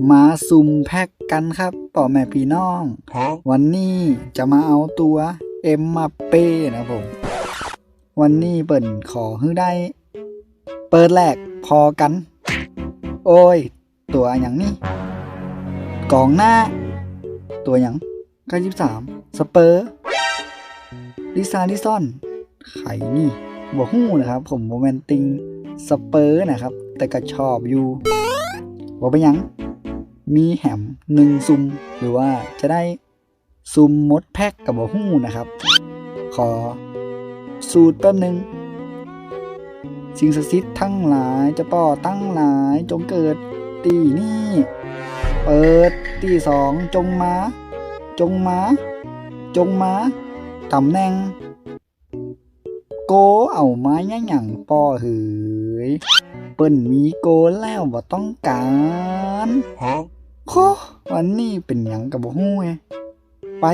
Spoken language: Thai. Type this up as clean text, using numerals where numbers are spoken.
มาซุ่มแพ็กกันครับป่อแม่พี่น้อง วันนี้จะมาเอาตัวเอ็มมาเป้นะผมวันนี้เปิ่นขอให้ได้ เปิดแรกพอกัน โอ้ย ตัวอย่างนี้กองหน้า ตัวอย่าง93สเปอร์ลิซาลิซอนไข่นี่บ่ฮู้นะครับ ผมโมเมนติงสเปอร์นะครับ แต่ก็ชอบอยู่บ่เป็นหยังมีแหม1ซุ่มหรือว่าจะได้ซุ่มมดแพ็กกับบ่ฮู้นะครับ ขอสูตรแป๊บนึงสิ่งศักดิ์สิทธิ์ทั้งหลายจะป่อตั้งหลายจงเกิดตีนี่เปิดตี2จงมาจงมาตำแหน่งโกเอาไม้ยะหยังป่อเหืยเปิ้นมีโกแล้วบ่ต้องการโควันนี้เป็นหยังกับบ่ฮู้ไงไป